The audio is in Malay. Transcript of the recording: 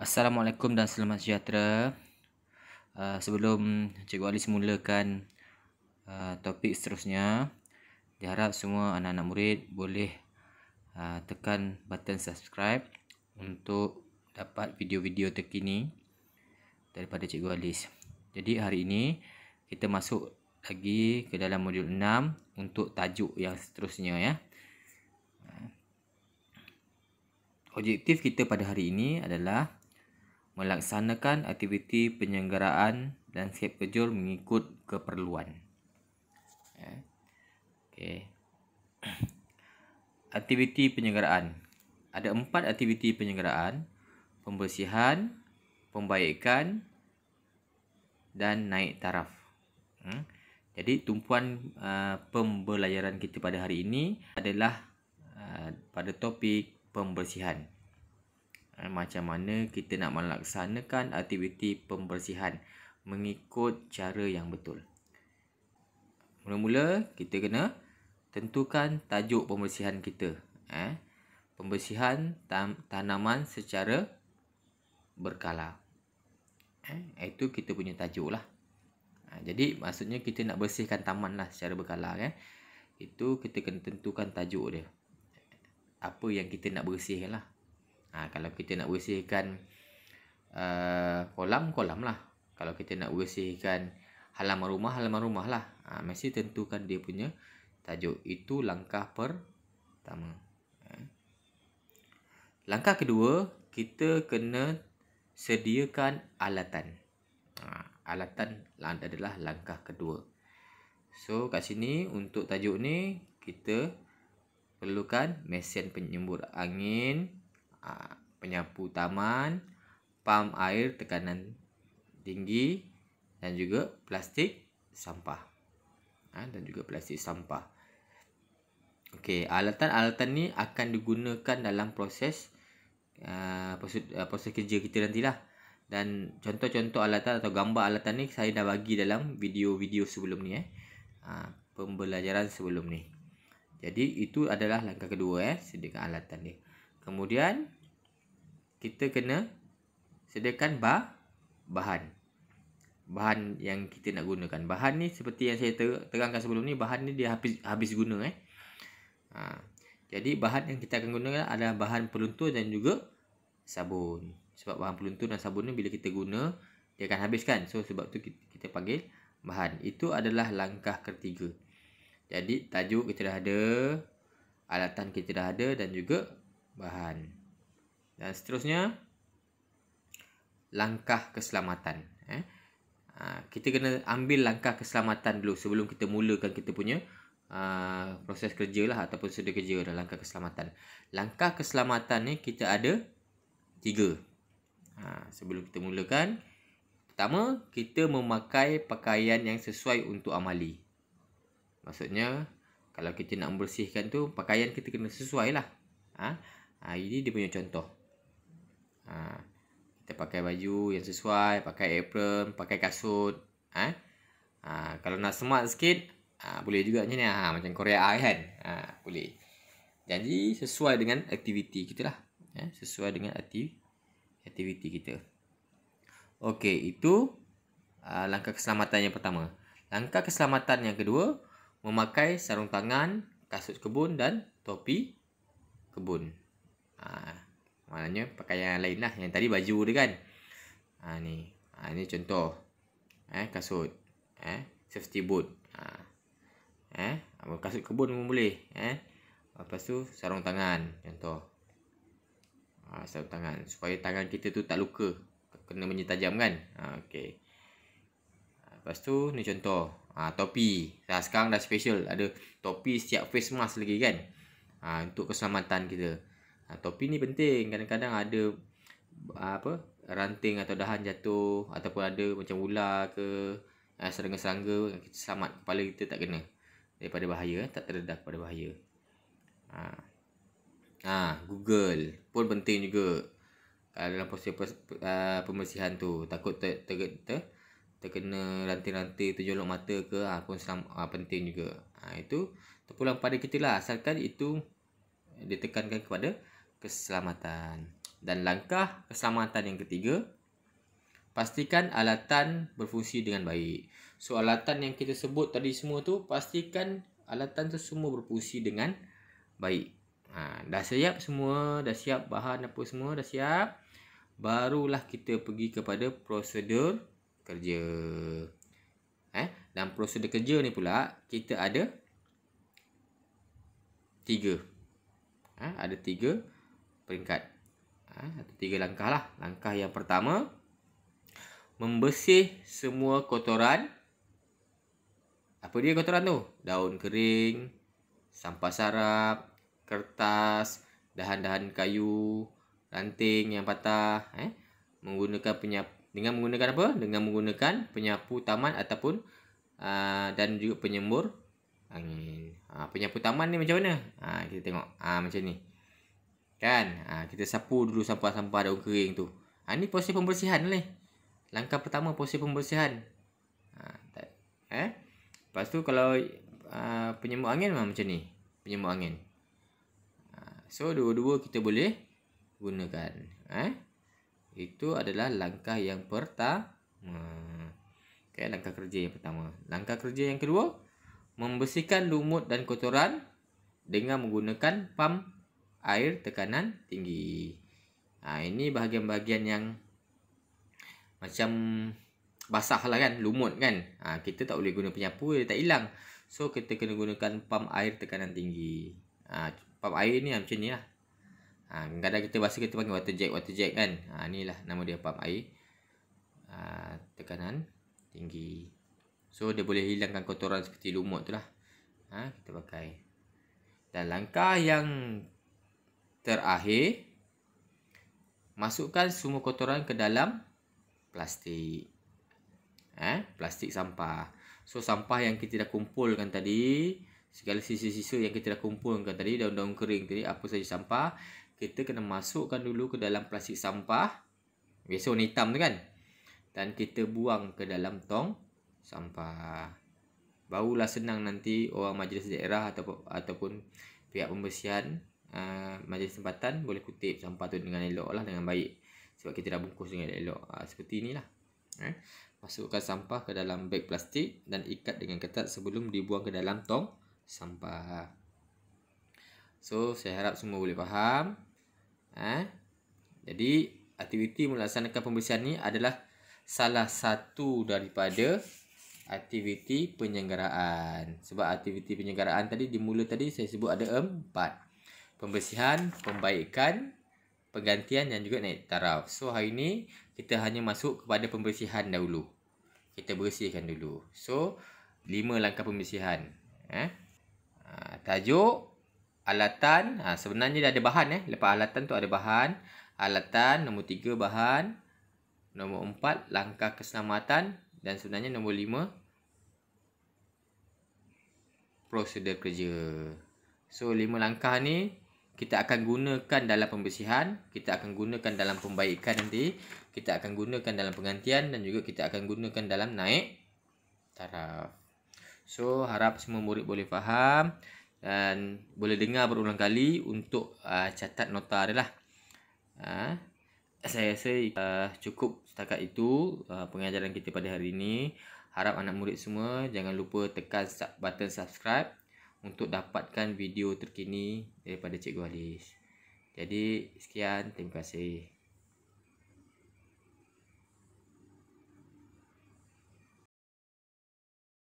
Assalamualaikum dan selamat sejahtera. Sebelum Cikgu Ali mulakan topik seterusnya, diharap semua anak-anak murid boleh tekan button subscribe untuk dapat video-video terkini daripada Cikgu Alis. Jadi hari ini kita masuk lagi ke dalam modul 6 untuk tajuk yang seterusnya ya. Objektif kita pada hari ini adalah melaksanakan aktiviti penyelenggaraan landscape kejur mengikut keperluan. Okey. Aktiviti penyelenggaraan. Ada 4 aktiviti penyelenggaraan: pembersihan, pembaikan dan naik taraf. Jadi tumpuan pembelajaran kita pada hari ini adalah pada topik pembersihan. Macam mana kita nak melaksanakan aktiviti pembersihan mengikut cara yang betul. Mula-mula kita kena tentukan tajuk pembersihan kita. Pembersihan tanaman secara berkala. Itu kita punya tajuk lah. Jadi maksudnya kita nak bersihkan taman lah secara berkala. Itu kita kena tentukan tajuk dia. Apa yang kita nak bersihkan lah. Kalau kita nak bersihkan kolam lah. Kalau kita nak bersihkan halaman rumah lah. Mesti tentukan dia punya tajuk. Itu langkah pertama. Langkah kedua, kita kena sediakan alatan. Alatan adalah langkah kedua. So kat sini untuk tajuk ni kita perlukan mesin penyembur angin, penyapu taman, pam air tekanan tinggi dan juga plastik sampah. Okey, alatan-alatan ni akan digunakan dalam proses kerja kita nantilah. Dan contoh-contoh alatan atau gambar alatan ni saya dah bagi dalam video-video sebelum ni pembelajaran sebelum ni. Jadi itu adalah langkah kedua sediakan alatan dia. Kemudian kita kena sediakan bahan yang kita nak gunakan. Bahan ni seperti yang saya terangkan sebelum ni, bahan ni dia habis guna Jadi bahan yang kita akan gunakan adalah bahan peluntur dan juga sabun. Sebab bahan peluntur dan sabun ni bila kita guna dia akan habiskan. So sebab tu kita panggil bahan. Itu adalah langkah ketiga. Jadi tajuk kita dah ada, alatan kita dah ada dan juga bahan. Dan seterusnya langkah keselamatan. Kita kena ambil langkah keselamatan dulu sebelum kita mulakan kita punya proses kerja lah ataupun sedia kerja dalam langkah keselamatan. Langkah keselamatan ni kita ada 3. Sebelum kita mulakan, pertama, kita memakai pakaian yang sesuai untuk amali. Maksudnya kalau kita nak membersihkan tu, pakaian kita kena sesuai lah. Ini dia punya contoh. Kita pakai baju yang sesuai, pakai apron, pakai kasut. Kalau nak smart sikit, boleh juga macam ni, macam Korea kan. Boleh. Jadi sesuai dengan aktiviti kita lah. Sesuai dengan aktiviti kita. Okey, itu langkah keselamatan yang pertama. Langkah keselamatan yang kedua, memakai sarung tangan, kasut kebun dan topi kebun. Maknanya pakaian yang lain lah. Yang tadi baju dia kan. Ni contoh. Kasut. Safety boot. Kasut kebun pun boleh. Lepas tu sarung tangan. Contoh. Sarung tangan. Supaya tangan kita tu tak luka. Kena benda tajam kan. Okey. Lepas tu ni contoh. Topi. Sekarang dah special. Ada topi setiap face mask lagi kan. Untuk keselamatan kita. Topi ni penting. Kadang-kadang ada ranting atau dahan jatuh ataupun ada macam ular ke serangga-serangga, kita selamat, kepala kita tak kena daripada bahaya, tak terdedah pada bahaya. Google pun penting juga dalam proses pembersihan tu. Takut terkena ranting-ranting, terjolok mata ke, pun penting juga. Itu terpulang pada kita lah, asalkan itu ditekankan kepada keselamatan. Dan langkah keselamatan yang ketiga, pastikan alatan berfungsi dengan baik. So alatan yang kita sebut tadi semua tu, pastikan alatan tu semua berfungsi dengan baik. Dah siap semua, dah siap bahan apa semua, dah siap. Barulah kita pergi kepada prosedur kerja. Dan prosedur kerja ni pula kita ada 3. Ada 3 peringkat. Ada 3 langkah lah. Langkah yang pertama, membersih semua kotoran. Apa dia kotoran tu? Daun kering, sampah sarap, kertas, dahan-dahan kayu, ranting yang patah, dengan menggunakan apa? Dengan menggunakan penyapu taman ataupun dan juga penyembur angin. Penyapu taman ni macam mana? Kita tengok. Macam ni. Kan? Kita sapu dulu sampah-sampah daun kering tu. Ni proses pembersihan ni. Langkah pertama proses pembersihan. Lepas tu kalau penyembur angin macam ni. Penyembur angin. So dua-dua kita boleh gunakan. Itu adalah langkah yang pertama. Langkah kerja yang pertama. Langkah kerja yang kedua, membersihkan lumut dan kotoran dengan menggunakan pam air tekanan tinggi. Ini bahagian-bahagian yang macam basah lah kan, lumut kan. Kita tak boleh guna penyapu, dia tak hilang. So kita kena gunakan pam air tekanan tinggi. Pam air ni macam ni lah. Kadang kita basuh kita panggil water jet kan. Inilah nama dia, pam air tekanan tinggi. So dia boleh hilangkan kotoran seperti lumut tu lah. Kita pakai. Dan langkah yang terakhir, masukkan semua kotoran ke dalam plastik. Plastik sampah. So sampah yang kita dah kumpulkan tadi, segala sisa-sisa yang kita dah kumpulkan tadi, daun-daun kering tadi, apa saja sampah, kita kena masukkan dulu ke dalam plastik sampah. Biasa warna hitam tu kan. Dan kita buang ke dalam tong sampah. Barulah senang nanti orang majlis daerah ataupun pihak pembersihan majlis tempatan boleh kutip sampah tu dengan elok lah, dengan baik. Sebab kita dah bungkus dengan elok. Seperti inilah. Masukkan sampah ke dalam beg plastik dan ikat dengan ketat sebelum dibuang ke dalam tong sampah. So saya harap semua boleh faham. Jadi aktiviti melaksanakan pembersihan ni adalah salah satu daripada aktiviti penyelenggaraan. Sebab aktiviti penyelenggaraan tadi dimula tadi saya sebut ada 4. Pembersihan, pembaikan, penggantian dan juga naik taraf. So hari ni kita hanya masuk kepada pembersihan dahulu. Kita bersihkan dulu. So 5 langkah pembersihan. Tajuk, alatan. Sebenarnya dah ada bahan. Lepas alatan tu ada bahan. Alatan, nombor 3 bahan. Nombor 4 langkah keselamatan. Dan sebenarnya nombor 5 prosedur kerja. So 5 langkah ni kita akan gunakan dalam pembersihan, kita akan gunakan dalam pembaikan nanti, kita akan gunakan dalam penggantian dan juga kita akan gunakan dalam naik taraf. So harap semua murid boleh faham dan boleh dengar berulang kali untuk catat nota dia lah. Saya rasa cukup setakat itu pengajaran kita pada hari ini. Harap anak murid semua jangan lupa tekan button subscribe untuk dapatkan video terkini daripada Cikgu Halis. Jadi sekian, terima kasih.